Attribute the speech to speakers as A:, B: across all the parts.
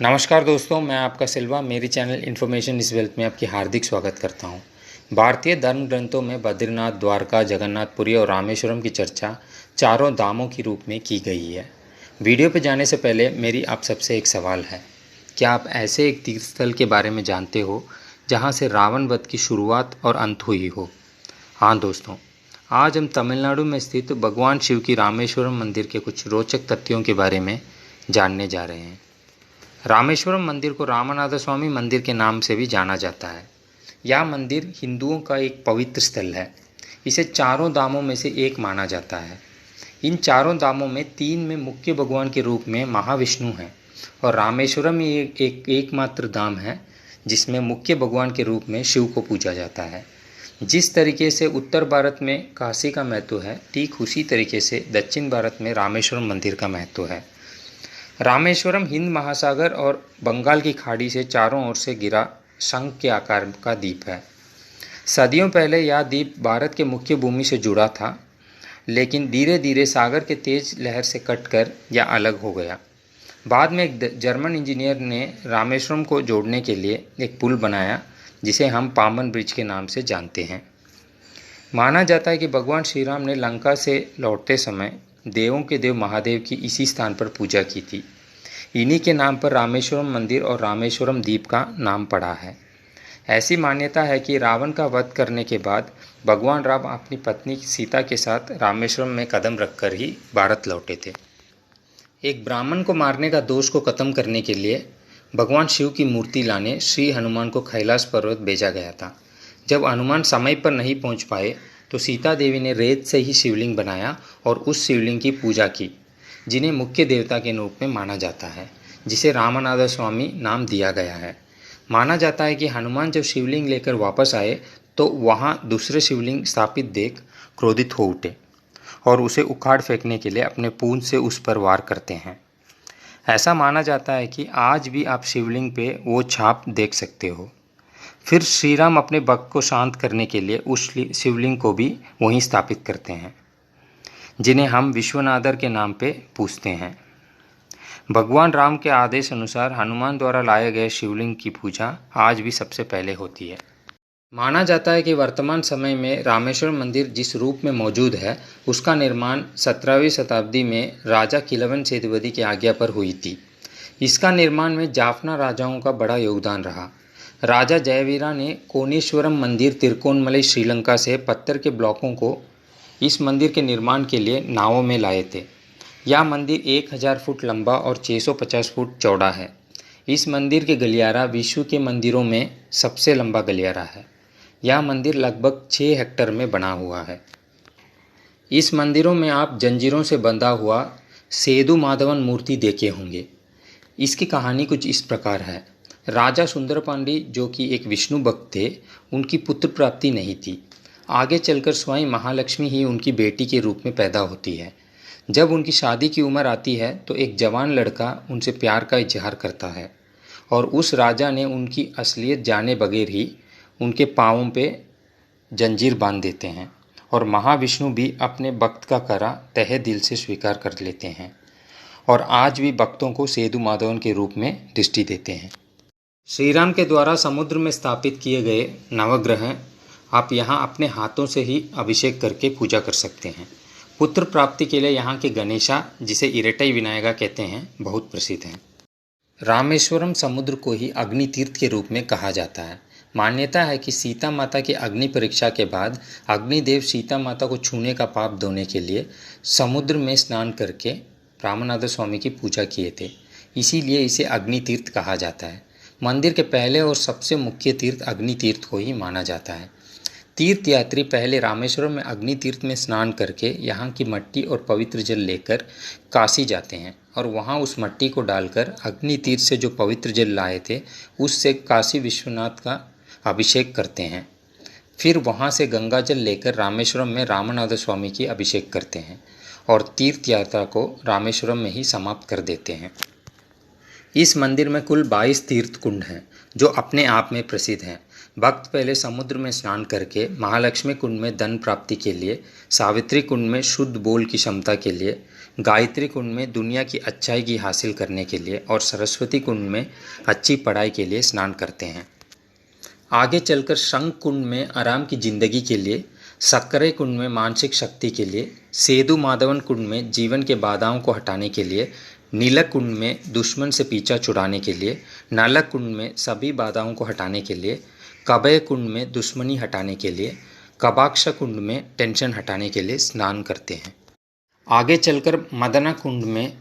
A: नमस्कार दोस्तों, मैं आपका सिल्वा मेरी चैनल इन्फॉर्मेशन इस वेल्थ में आपकी हार्दिक स्वागत करता हूं। भारतीय धर्म ग्रंथों में बद्रीनाथ, द्वारका, जगन्नाथपुरी और रामेश्वरम की चर्चा चारों धामों के रूप में की गई है। वीडियो पर जाने से पहले मेरी आप सबसे एक सवाल है, क्या आप ऐसे एक तीर्थ स्थल के बारे में जानते हो जहाँ से रावण वध की शुरुआत और अंत हुई हो? हाँ दोस्तों, आज हम तमिलनाडु में स्थित भगवान शिव की रामेश्वरम मंदिर के कुछ रोचक तथ्यों के बारे में जानने जा रहे हैं। रामेश्वरम मंदिर को रामनाथ स्वामी मंदिर के नाम से भी जाना जाता है। यह मंदिर हिंदुओं का एक पवित्र स्थल है। इसे चारों धामों में से एक माना जाता है। इन चारों धामों में तीन में मुख्य भगवान के रूप में महाविष्णु हैं और रामेश्वरम ही एकमात्र धाम है जिसमें मुख्य भगवान के रूप में शिव को पूजा जाता है। जिस तरीके से उत्तर भारत में काशी का महत्व है, ठीक उसी तरीके से दक्षिण भारत में रामेश्वरम मंदिर का महत्व है। रामेश्वरम हिंद महासागर और बंगाल की खाड़ी से चारों ओर से घिरा शंख के आकार का द्वीप है। सदियों पहले यह द्वीप भारत के मुख्य भूमि से जुड़ा था, लेकिन धीरे धीरे सागर के तेज लहर से कटकर यह अलग हो गया। बाद में एक जर्मन इंजीनियर ने रामेश्वरम को जोड़ने के लिए एक पुल बनाया, जिसे हम पाम्बन ब्रिज के नाम से जानते हैं। माना जाता है कि भगवान श्री राम ने लंका से लौटते समय देवों के देव महादेव की इसी स्थान पर पूजा की थी। इन्हीं के नाम पर रामेश्वरम मंदिर और रामेश्वरम द्वीप का नाम पड़ा है। ऐसी मान्यता है कि रावण का वध करने के बाद भगवान राम अपनी पत्नी सीता के साथ रामेश्वरम में कदम रखकर ही भारत लौटे थे। एक ब्राह्मण को मारने का दोष को खत्म करने के लिए भगवान शिव की मूर्ति लाने श्री हनुमान को कैलाश पर्वत भेजा गया था। जब हनुमान समय पर नहीं पहुंच पाए तो सीता देवी ने रेत से ही शिवलिंग बनाया और उस शिवलिंग की पूजा की, जिन्हें मुख्य देवता के रूप में माना जाता है, जिसे रामनाथ स्वामी नाम दिया गया है। माना जाता है कि हनुमान जब शिवलिंग लेकर वापस आए तो वहां दूसरे शिवलिंग स्थापित देख क्रोधित हो उठे और उसे उखाड़ फेंकने के लिए अपने पूंछ से उस पर वार करते हैं। ऐसा माना जाता है कि आज भी आप शिवलिंग पे वो छाप देख सकते हो। फिर श्री राम अपने भक्त को शांत करने के लिए उस शिवलिंग को भी वहीं स्थापित करते हैं, जिन्हें हम विश्वनाथर के नाम पे पूजते हैं। भगवान राम के आदेश अनुसार हनुमान द्वारा लाए गए शिवलिंग की पूजा आज भी सबसे पहले होती है। माना जाता है कि वर्तमान समय में रामेश्वर मंदिर जिस रूप में मौजूद है, उसका निर्माण 17वीं शताब्दी में राजा किलवन सेतुपति की आज्ञा पर हुई थी। इसका निर्माण में जाफना राजाओं का बड़ा योगदान रहा। राजा जयवीरा ने कोणेश्वरम मंदिर तिरुकोणमलई श्रीलंका से पत्थर के ब्लॉकों को इस मंदिर के निर्माण के लिए नावों में लाए थे। यह मंदिर 1000 फुट लंबा और 650 फुट चौड़ा है। इस मंदिर के गलियारा विश्व के मंदिरों में सबसे लंबा गलियारा है। यह मंदिर लगभग 6 हेक्टेयर में बना हुआ है। इस मंदिरों में आप जंजीरों से बंधा हुआ सेदु माधवन मूर्ति देखे होंगे। इसकी कहानी कुछ इस प्रकार है। राजा सुंदर पांडी, जो कि एक विष्णु भक्त थे, उनकी पुत्र प्राप्ति नहीं थी। आगे चलकर स्वयं महालक्ष्मी ही उनकी बेटी के रूप में पैदा होती है। जब उनकी शादी की उम्र आती है तो एक जवान लड़का उनसे प्यार का इजहार करता है और उस राजा ने उनकी असलियत जाने बगैर ही उनके पाँवों पे जंजीर बांध देते हैं और महाविष्णु भी अपने भक्त का करा तहे दिल से स्वीकार कर लेते हैं और आज भी भक्तों को सेदु माधवन के रूप में दृष्टि देते हैं। श्री राम के द्वारा समुद्र में स्थापित किए गए नवग्रह आप यहाँ अपने हाथों से ही अभिषेक करके पूजा कर सकते हैं। पुत्र प्राप्ति के लिए यहाँ के गणेशा, जिसे इरेटाई विनायका कहते हैं, बहुत प्रसिद्ध हैं। रामेश्वरम समुद्र को ही अग्नि तीर्थ के रूप में कहा जाता है। मान्यता है कि सीता माता की अग्नि परीक्षा के बाद अग्निदेव सीता माता को छूने का पाप धोने के लिए समुद्र में स्नान करके रामनाथ स्वामी की पूजा किए थे। इसीलिए इसे अग्नि तीर्थ कहा जाता है। मंदिर के पहले और सबसे मुख्य तीर्थ अग्नि तीर्थ को ही माना जाता है। तीर्थ यात्री पहले रामेश्वरम में अग्नि तीर्थ में स्नान करके यहाँ की मिट्टी और पवित्र जल लेकर काशी जाते हैं और वहाँ उस मिट्टी को डालकर अग्नि तीर्थ से जो पवित्र जल लाए थे उससे काशी विश्वनाथ का अभिषेक करते हैं। फिर वहाँ से गंगा जल लेकर रामेश्वरम में रामनाथ स्वामी की अभिषेक करते हैं और तीर्थ यात्रा को रामेश्वरम में ही समाप्त कर देते हैं। इस मंदिर में कुल 22 तीर्थ कुंड हैं जो अपने आप में प्रसिद्ध हैं। भक्त पहले समुद्र में स्नान करके महालक्ष्मी कुंड में धन प्राप्ति के लिए, सावित्री कुंड में शुद्ध बोल की क्षमता के लिए, गायत्री कुंड में दुनिया की अच्छाई की हासिल करने के लिए और सरस्वती कुंड में अच्छी पढ़ाई के लिए स्नान करते हैं। आगे चलकर शंख कुंड में आराम की जिंदगी के लिए, सक्करे कुंड में मानसिक शक्ति के लिए, सेतु माधवन कुंड में जीवन के बाधाओं को हटाने के लिए, नीलक कुंड में दुश्मन से पीछा छुड़ाने के लिए, नालक कुंड में सभी बाधाओं को हटाने के लिए, कबय कुंड में दुश्मनी हटाने के लिए, कबाक्ष कुंड में टेंशन हटाने के लिए स्नान करते हैं। आगे चलकर मदना कुंड में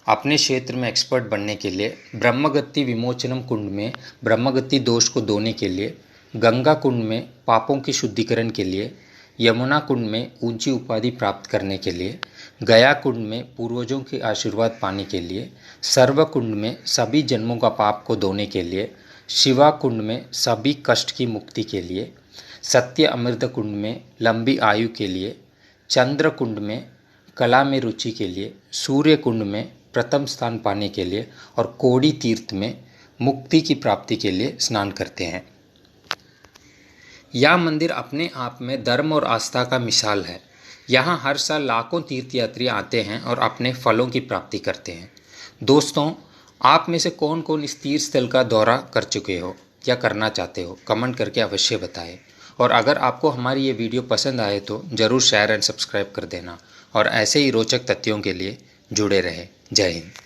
A: अपने क्षेत्र में एक्सपर्ट बनने के लिए, ब्रह्मगति विमोचनम कुंड में ब्रह्मगति दोष को धोने के लिए, गंगा कुंड में पापों की शुद्धिकरण के लिए, यमुना कुंड में ऊंची उपाधि प्राप्त करने के लिए, गया कुंड में पूर्वजों के आशीर्वाद पाने के लिए, सर्व कुंड में सभी जन्मों का पाप को धोने के लिए, शिवा कुंड में सभी कष्ट की मुक्ति के लिए, सत्य अमृत कुंड में लंबी आयु के लिए, चंद्र कुंड में कला में रुचि के लिए, सूर्य कुंड में प्रथम स्थान पाने के लिए और कोड़ी तीर्थ में मुक्ति की प्राप्ति के लिए स्नान करते हैं। यह मंदिर अपने आप में धर्म और आस्था का मिसाल है। यहाँ हर साल लाखों तीर्थयात्री आते हैं और अपने फलों की प्राप्ति करते हैं। दोस्तों, आप में से कौन कौन इस तीर्थ स्थल का दौरा कर चुके हो या करना चाहते हो, कमेंट करके अवश्य बताएं। और अगर आपको हमारी ये वीडियो पसंद आए तो ज़रूर शेयर एंड सब्सक्राइब कर देना और ऐसे ही रोचक तथ्यों के लिए जुड़े रहें। जय हिंद।